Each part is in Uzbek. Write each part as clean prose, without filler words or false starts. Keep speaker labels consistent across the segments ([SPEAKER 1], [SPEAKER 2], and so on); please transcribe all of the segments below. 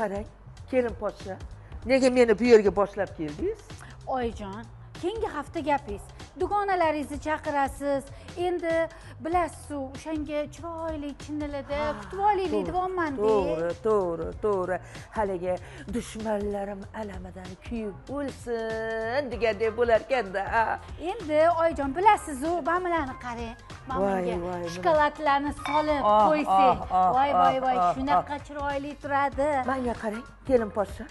[SPEAKER 1] qarang, kelin poshsha. Nega meni bu yerga boshlab keldingiz?
[SPEAKER 2] Oyijon, keyingi hafta gapingiz. Dugonalaringizni chaqirasiz. Endi bilasiz, o'shanga chiroyli chinnilida kutib olaylik deyapman-da.
[SPEAKER 1] To'g'ri. Haligi dushmanlarim alamidan kuyib o'lsin degandek bo'lar ekanda.
[SPEAKER 2] Endi oyijon bilasiz-ku, bamalarni qarang. Mamamga shokoladlarni solib qo'ysak. Voy, shunaqa chiroyli turadi.
[SPEAKER 1] Menga qarang, kelin poshsha.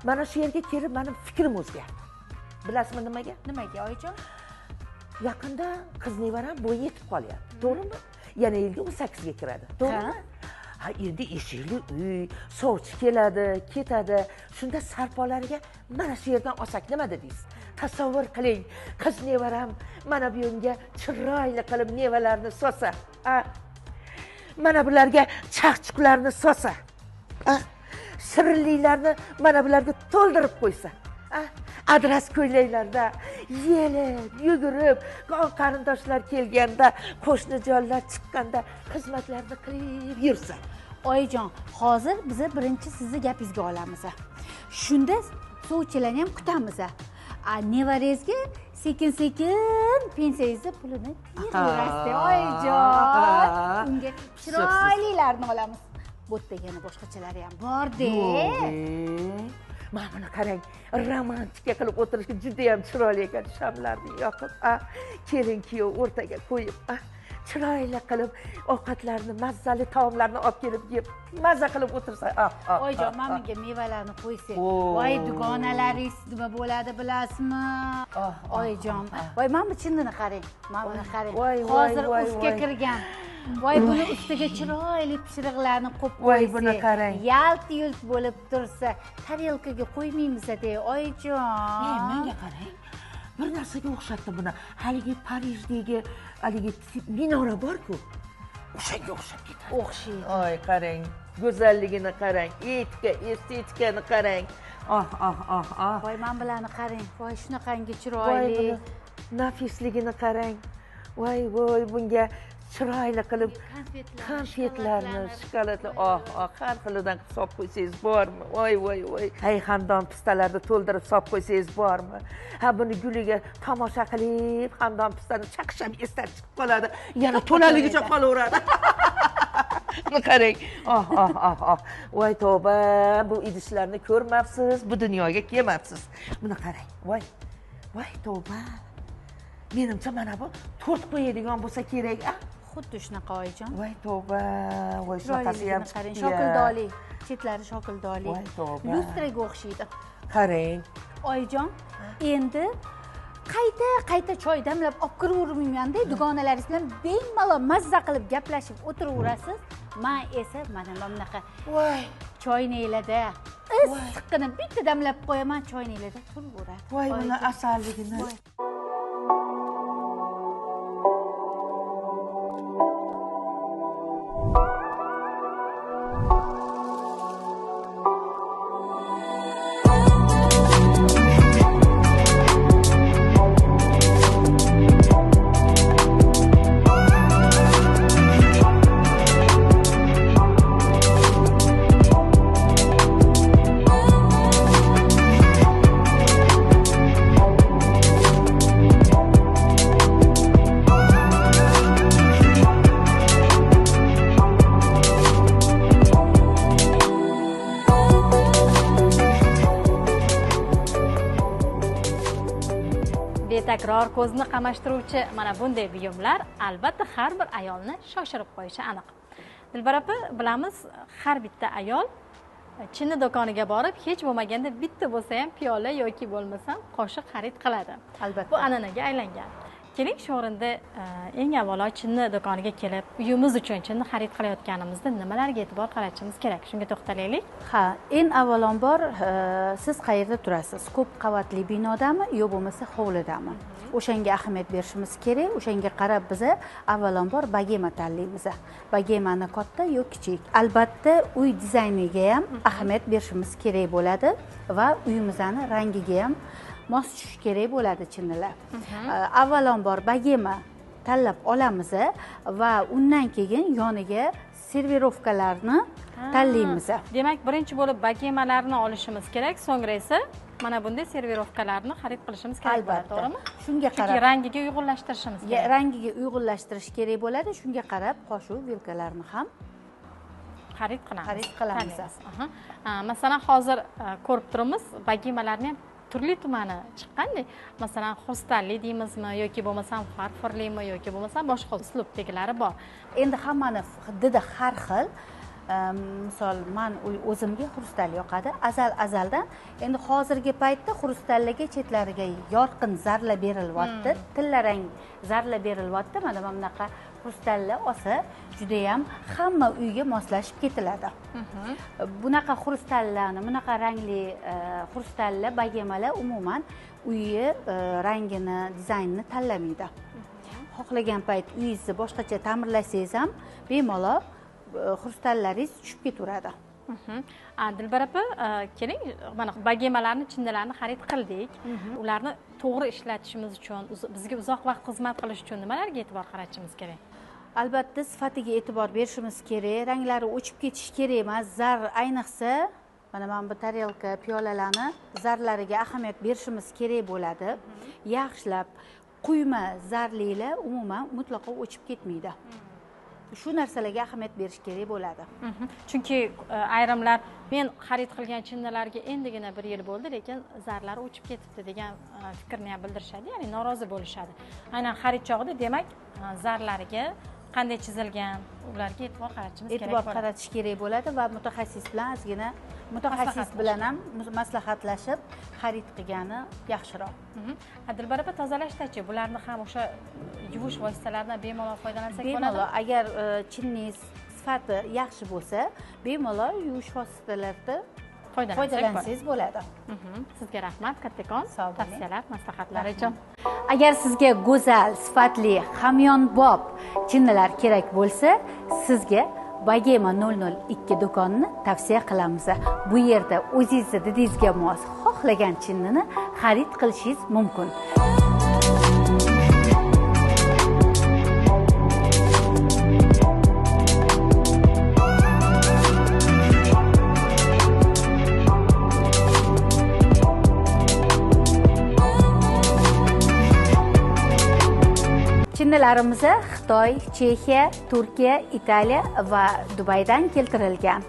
[SPEAKER 1] Mana shu yerga kelib mening fikrim o'zgardi. Bilasizmi nimaga?
[SPEAKER 2] Nimaga oyijon?
[SPEAKER 1] Yaqinda qiz nevaram bo'yi yetib qolyapti, to'g'rimi? Yana yilga 18 ga kiradi, to'g'rimi? Ha, endi eshikli uy, sovchi keladi, ketadi. Shunda sarpolariga mana shu yerdan olsak nima dedingiz? Tasavvur qiling, qiz nevaram mana bu yerga chiroyli qilib nevalarni so'sa, mana bularga chaqchuqlarni so'sa, shirinliklarni mana bularga to'ldirib qo'ysa, adras ko'ylaklarda yelib, yugurib, qarindoshlar kelganda, qo'shnijonlar chiqqanda xizmatlarni qilib yursa.
[SPEAKER 2] Oyijon, hozir biz birinchi sizni gapingizga olamiz. Shunda sovchilarni ham kutamiz. Nevarangizga sekin-sekin pensiyangizni pulini beraverasiz, oyijon. Unga chiroylilarni olamiz. Bu yerda yana boshqachalari ham bor-da.
[SPEAKER 1] Mana buni qarang, romantika qilib o'tirishga juda ham chiroyli ekan, shamlarni yoqib, kelin kuyov o'rtaga qo'yib, chiroyli qilib ovqatlarni, mazzali taomlarni olib kelib yeb, mazza qilib o'tirsa.
[SPEAKER 2] Oyijon, menga mevalarni qo'ysak, voy dugonalaringiz nima bo'ladi bilasizmi? Oyijon, voy mana bu chinnini qarang, mana buni qarang. Hozir ustga kirgan. Voy, buni ustiga chiroyli pishiriqlarni qo'yib qo'ysak.
[SPEAKER 1] Voy, buni qarang.
[SPEAKER 2] Yalt-yult bo'lib tursa, tarelkaga qo'ymaymiz-da, oyijon.
[SPEAKER 1] Menga qarang. Bir narsaga o'xshatdi buni. Haligi Parijdagi haligi minora bor-ku. O'shanga o'xshab ketadi.
[SPEAKER 2] O'xshaydi.
[SPEAKER 1] Oy, qarang. Go'zalligini qarang, estetikani qarang.
[SPEAKER 2] Voy, men bilanni qarang. Voy, shunaqangi chiroyli.
[SPEAKER 1] Nafisligini qarang. Voy, bunga chiroyli qilib konfetlarni, shokoladni, har xilidan solib qo'ysangiz bormi? Voy. Hay, hamdon pistalarni to'ldirib solib qo'ysangiz bormi? Ha, buni guliga tomosha qilib, hamdon pistani chaqishab esdan chiqib qoladi. Yana to'laligicha qolaveradi. Buni qarang. Voy tavba, bu idishlarni ko'rmabsiz, bu dunyoga kelmabsiz. Buni qarang. Voy tavba. Menimcha mana bu tort qo'yadigan bo'lsa kerak.
[SPEAKER 2] Xuddi shunaqa oyijon.
[SPEAKER 1] Voy tavba, voy shunaqasi ham
[SPEAKER 2] qarang, shokildoli, chetlari shokildoli.
[SPEAKER 1] Voy tavba.
[SPEAKER 2] Lustraga o'xshaydi.
[SPEAKER 1] Qarang.
[SPEAKER 2] Oyijon, endi qayta choy damlab olib kiravermayman-da, dugonalaringiz bilan bemalol mazza qilib gaplashib o'tiraverasiz. Men esa mana bunaqa choynaklarda issiqqina bitta damlab qo'yaman, choynaklarda turaveradi.
[SPEAKER 1] Voy, buni asalligini.
[SPEAKER 3] Takror ko'zni qamashtiruvchi mana bunday buyumlar albatta har bir ayolni shoshirib qo'yishi aniq. Dilbar opa, bilamiz, har bitta ayol chinni do'koniga borib, hech bo'lmaganda bitta bo'lsa ham piyola yoki bo'lmasam qoshiq xarid qiladi.
[SPEAKER 2] Albatta.
[SPEAKER 3] Bu an'anaga aylangan. Keling, shu o'rinda eng avvalo chinni do'koniga kelib, uyimiz uchun chinni xarid qilayotganimizda nimalarga e'tibor qaratishimiz kerak? Shunga to'xtalaylik.
[SPEAKER 2] Ha, eng avvalambor siz qayerda turasiz? Ko'p qavatli binodami yo bo'lmasa hovlidami? O'shanga ahamiyat berishimiz kerak. O'shanga qarab biz avvalambor bagema tanlaymiz. Bagemani katta yo kichik. Albatta, uy dizayniga ham ahamiyat berishimiz kerak bo'ladi va uyimizning rangiga ham mos tushishi kerak bo'ladi chinnilar. Avvalambor bagema tanlab olamiz va undan keyin yoniga servirovkalarni tanlaymiz.
[SPEAKER 3] Demak, birinchi bo'lib bagemalarni olishimiz kerak, so'ngra esa mana bunday servirovkalarni xarid qilishimiz kerak bo'ladi, to'g'rimi?
[SPEAKER 2] Shunga qarab
[SPEAKER 3] chunki rangiga uyg'unlashtirishimiz kerak.
[SPEAKER 2] Rangiga uyg'unlashtirish kerak bo'ladi. Shunga qarab qoshiq vilkalarni ham
[SPEAKER 3] xarid qilamiz. Masalan, hozir ko'rib turibmiz, bagemalarning ham turli-tumani chiqqanda, masalan, xrustalli deymizmi yoki bo'lmasam farforlimi yoki bo'lmasam boshqa uslubdagilari bor.
[SPEAKER 2] Endi hammani hidida har xil. Misol, men o'zimga xrustal yoqadi. Azaldan. Endi hozirgi paytda xrustallaga chetlariga yorqin zarlar berilyapti, tilla rang zarlar berilyapti. Mana bunaqa xrustallar olsa, juda ham hamma uyga moslashib ketiladi. Bunaqa xrustallarni, bunaqa rangli xrustallar, bagemalar umuman uyni rangini, dizaynini tanlamaydi. Xohlagan payt uyingizni boshqacha ta'mirlasangiz ham bemalol xrustallaringiz tushib ketaveradi.
[SPEAKER 3] Dilbar opa, keling, mana bagemalarni, chinnilarni xarid qildik. Ularni to'g'ri ishlatishimiz uchun, bizga uzoq vaqt xizmat qilish uchun nimalarga e'tibor qaratishimiz kerak?
[SPEAKER 2] Albatta, sifatiga e'tibor berishimiz kerak. Ranglari o'chib ketishi kerak emas. Zar ayniqsa, mana bu tarelka, piyolalarni zarlariga ahamiyat berishimiz kerak bo'ladi. Yaxshilab quyma zarlilar umuman mutlaqo o'chib ketmaydi. Shu narsalarga ahamiyat berish kerak bo'ladi.
[SPEAKER 3] Chunki ayrimlar men xarid qilgan chinnilarga endigina 1 yil bo'ldi, lekin zarlari o'chib ketibdi degan fikrni ham bildirishadi, ya'ni norozi bo'lishadi. Aynan xarid chog'ida, demak, zarlariga qanday chizilgan, ularga e'tibor qaratishimiz kerak.
[SPEAKER 2] E'tibor qaratish kerak bo'ladi va mutaxassis bilan ozgina mutaxassis bilan ham maslahatlashib xarid qilgani yaxshiroq.
[SPEAKER 3] Dilbar opa, tozalashdachi bularni ham o'sha yuvish vositalaridan bemalol foydalansak bo'ladi?
[SPEAKER 2] Bemalol, agar chinningiz sifati yaxshi bo'lsa, bemalol yuvish vositalarida foydalansangiz bo'ladi.
[SPEAKER 3] Sizga rahmat, kattakon tavsiyalar, maslahatlar uchun.
[SPEAKER 2] Agar sizga go'zal, sifatli, hamyonbop chinnilar kerak bo'lsa, sizga Bagema 002 do'konini tavsiya qilamiz. Bu yerda o'zingizning didingizga mos xohlagan chinnini xarid qilishingiz mumkin. Chinnilarimiz Xitoy, Chexiya, Turkiya, Italiya va Dubaydan keltirilgan.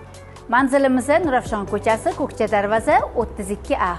[SPEAKER 2] Manzilimiz Nurafshon ko'chasi, Ko'kcha darvoza 32A.